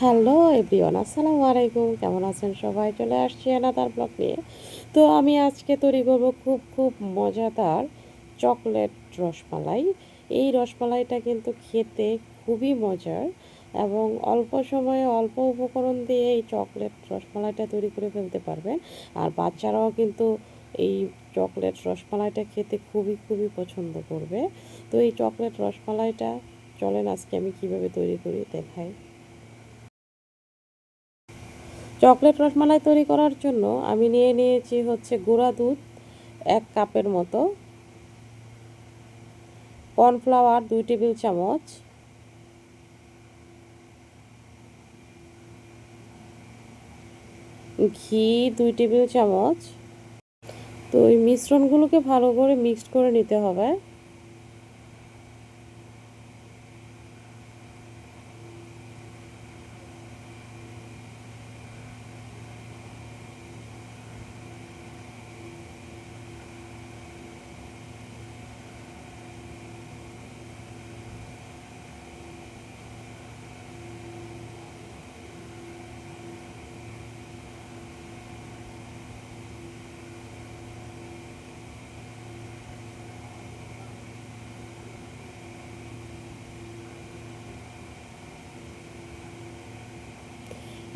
Hello everyone, আসসালামু আলাইকুম। কেমন আছেন সবাই? চলে আসছি অ্যানাদার ব্লগ নিয়ে। তো আমি আজকে তৈরি করব খুব খুব মজাদার চকলেট রসমালাই। এই রসমালাইটা কিন্তু খেতে খুবই মজার এবং অল্প সময়ে অল্প উপকরণ দিয়ে এই চকলেট রসমালাইটা তৈরি করে ফেলতে পারবেন। আর বাচ্চারাও কিন্তু এই চকলেট রসমালাইটা খেতে খুবই খুবই পছন্দ করবে। তো এই চকলেট রসমালাইটা চলেন আজকে আমি কিভাবে তৈরি করি দেখাই। চকলেট রসমালাই তৈরি করার জন্য আমি নিয়ে নিয়েছি হচ্ছে গুঁড়া দুধ 1 কাপের মতো, কর্নফ্লাওয়ার 2 টেবিল চামচ, ঘি 2 টেবিল চামচ। তো এই মিশ্রণগুলোকে ভালো করে মিক্সড করে নিতে হবে।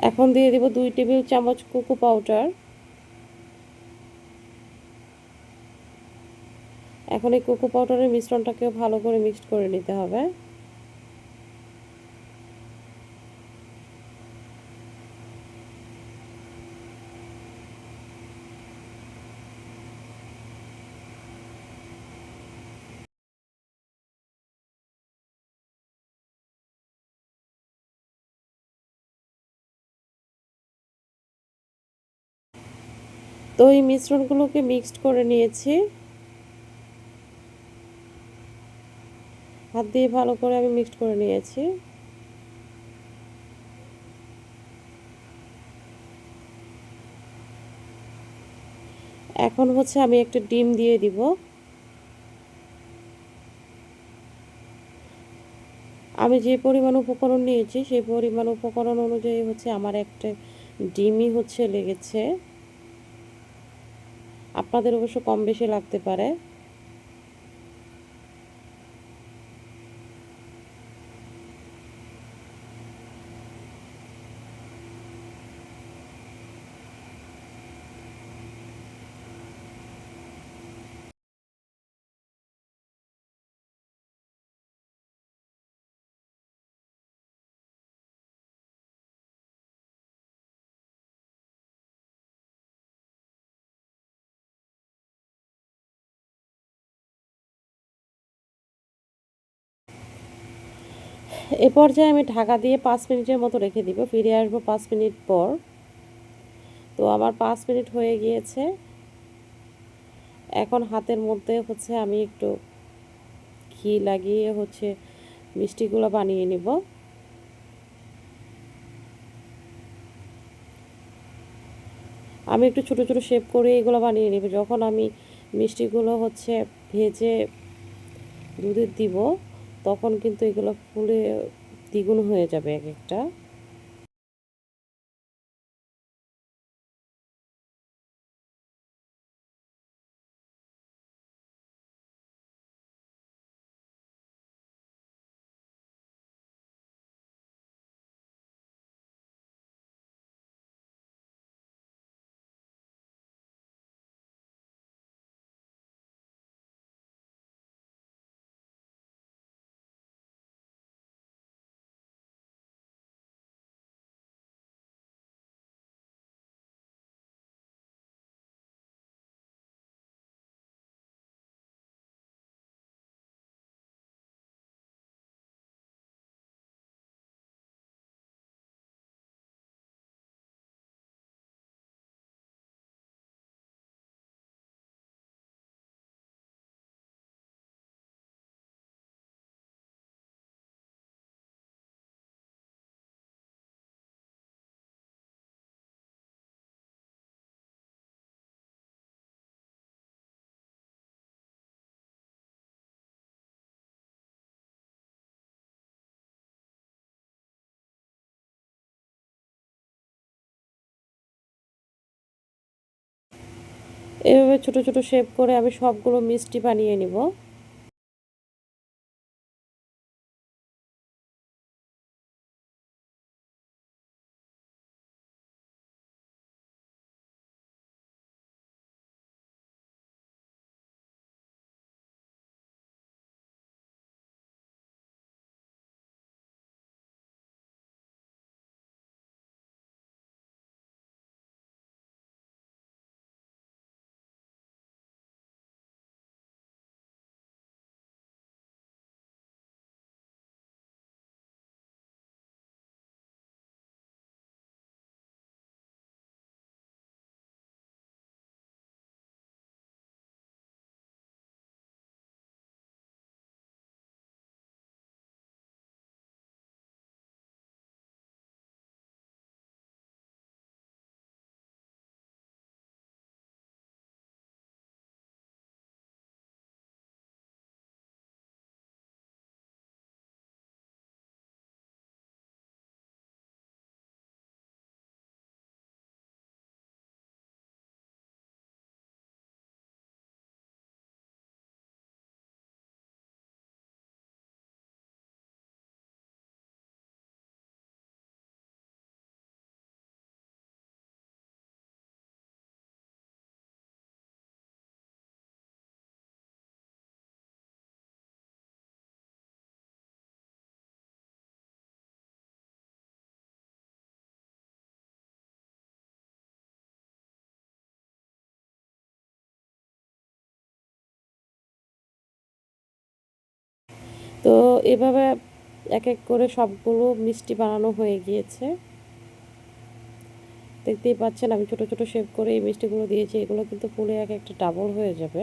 এখন দিয়ে দিব 2 টেবিল চামচ কোকো পাউডার। এখন এই কোকো পাউডারের মিশ্রণটাকেও ভালো করে মিক্সড করে নিতে হবে। তো এই মিশ্রণগুলোকে মিক্সড করে নিয়েছি। হাত দিয়ে ভালো করে আমি মিক্সড করে নিয়েছি। এখন হচ্ছে আমি একটা ডিম দিয়ে দিব। আমি যে পরিমাণ উপকরণ নিয়েছি সেই পরিমাণ উপকরণ অনুযায়ী হচ্ছে আমার একটা ডিমই হচ্ছে লেগেছে। আপনাদের অবশ্য কম বেশি লাগতে পারে। এ পর্যায়ে আমি ঢাকা দিয়ে 5 মিনিটের মতো রেখে দিব। ফিরে আসবো 5 মিনিট পর। তো আমার 5 মিনিট হয়ে গিয়েছে। এখন হাতের মধ্যে হচ্ছে আমি একটু ঘি লাগিয়ে হচ্ছে মিষ্টিগুলো বানিয়ে নিব। আমি একটু ছোটো ছোটো শেপ করে এগুলো বানিয়ে নিব। যখন আমি মিষ্টিগুলো হচ্ছে ভেজে দুধে দিব তখন কিন্তু এগুলো ফুলে দ্বিগুণ হয়ে যাবে এক একটা। এভাবে ছোট ছোট শেপ করে আমি সবগুলো মিষ্টি বানিয়ে নিব। তো এভাবে এক এক করে সবগুলো মিষ্টি বানানো হয়ে গিয়েছে। দেখতেই পাচ্ছেন আমি ছোট ছোট শেপ করে এই মিষ্টিগুলো দিয়েছি, এগুলো কিন্তু ফুলে এক একটা ডাবল হয়ে যাবে।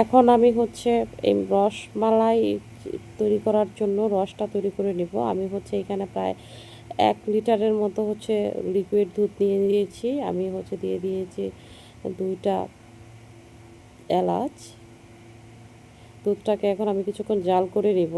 এখন আমি হচ্ছে এই রসমালাই তৈরি করার জন্য রসটা তৈরি করে নিব। আমি হচ্ছে এখানে প্রায় 1 লিটারের মতো হচ্ছে লিকুইড দুধ নিয়ে নিয়েছি। আমি হচ্ছে দিয়ে দিয়েছি 2টা এলাচ। দুধটাকে এখন আমি কিছুক্ষণ জাল করে নিব।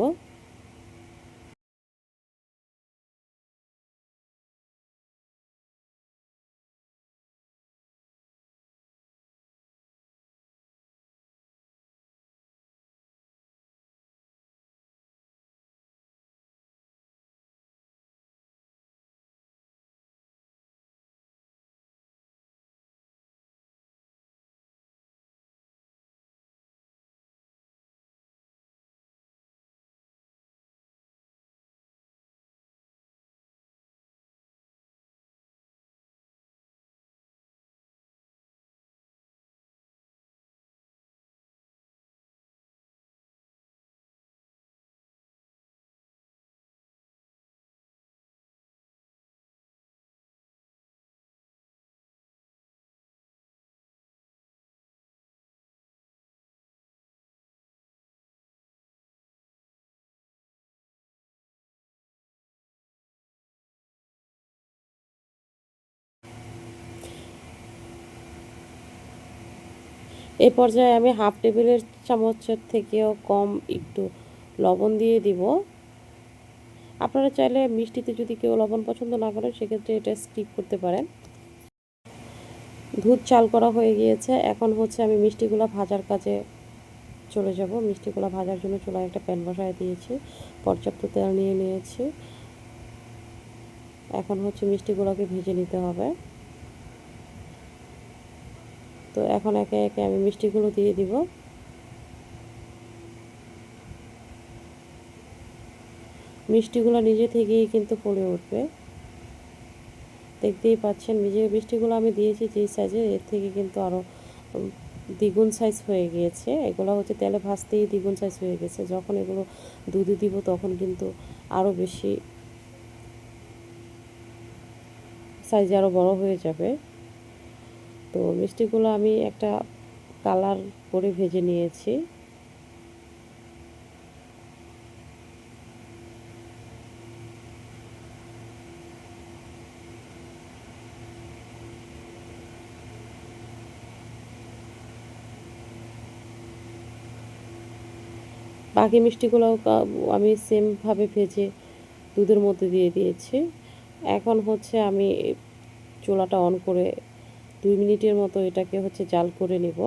এই পর্যায়ে আমি হাফ টেবিলের চামচের থেকেও কম একটু লবণ দিয়ে দিব। আপনারা চাইলে মিষ্টিতে যদি কেউ লবণ পছন্দ না করেন সেক্ষেত্রে এটা স্কিপ করতে পারেন। দুধ চাল করা হয়ে গিয়েছে। এখন হচ্ছে আমি মিষ্টিগুলো ভাজার কাজে চলে যাব। মিষ্টিগুলো ভাজার জন্য চুলায় একটা প্যান বসায় দিয়েছি, পর্যাপ্ত তেল নিয়ে নিয়েছি। এখন হচ্ছে মিষ্টিগুলোকে ভেজে নিতে হবে। তো এখন একে একে আমি মিষ্টিগুলো দিয়ে দিব। মিষ্টিগুলো নিজে থেকেই কিন্তু ফুলে উঠবে। দেখতেই পাচ্ছেন যে মিষ্টিগুলো আমি দিয়েছি যেই সাইজে, এর থেকে কিন্তু আরও দ্বিগুণ সাইজ হয়ে গিয়েছে। এগুলো হচ্ছে তেলে ভাজতেই দ্বিগুণ সাইজ হয়ে গেছে। যখন এগুলো দুধে দিব তখন কিন্তু আরও বেশি সাইজে আরও বড় হয়ে যাবে। তো মিষ্টিগুলো আমি একটা কালার করে ভেজে নিয়েছি। বাকি মিষ্টিগুলোও আমি সেমভাবে ভেজে দুধের মধ্যে দিয়ে দিয়েছি। এখন হচ্ছে আমি চুলাটা অন করে 2 মিনিটের মতো এটাকে হচ্ছে জাল করে নিব।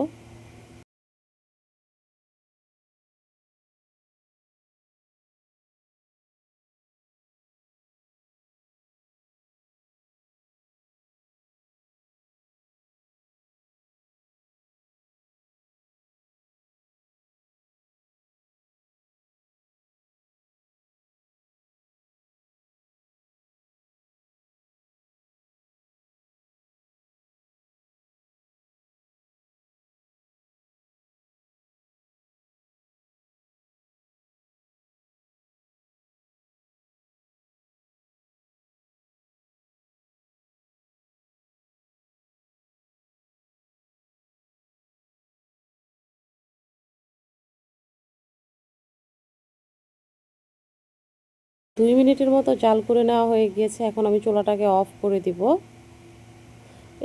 2 মিনিটের মতো জাল করে নেওয়া হয়ে গিয়েছে। এখন আমি চুলাটাকে অফ করে দিব।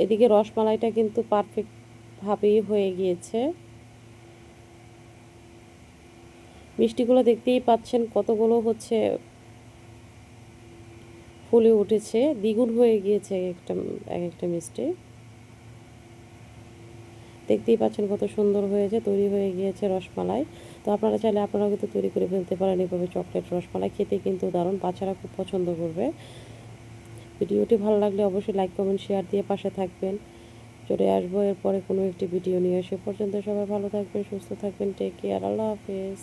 এদিকে রসমালাইটা কিন্তু পারফেক্টভাবেই হয়ে গিয়েছে। মিষ্টিগুলো দেখতেই পাচ্ছেন কতগুলো হচ্ছে ফুলে উঠেছে, দ্বিগুণ হয়ে গিয়েছে এক একটা মিষ্টি। দেখতেই পাচ্ছেন কত সুন্দর হয়েছে, তৈরি হয়ে গিয়েছে রসমালাই। তো আপনারা চাইলে আপনারাও কিন্তু তৈরি করে ফেলতে পারেন এভাবে চকলেট রসমালাই, খেতে কিন্তু দারুণ, বাচ্চারা খুব পছন্দ করবে। ভিডিওটি ভালো লাগলে অবশ্যই লাইক কমেন্ট শেয়ার দিয়ে পাশে থাকবেন। চলে আসবো এরপরে কোনো একটি ভিডিও নিয়ে। সে পর্যন্ত সবাই ভালো থাকবেন, সুস্থ থাকবেন। টেক কেয়ার, আল্লাহ হাফেজ।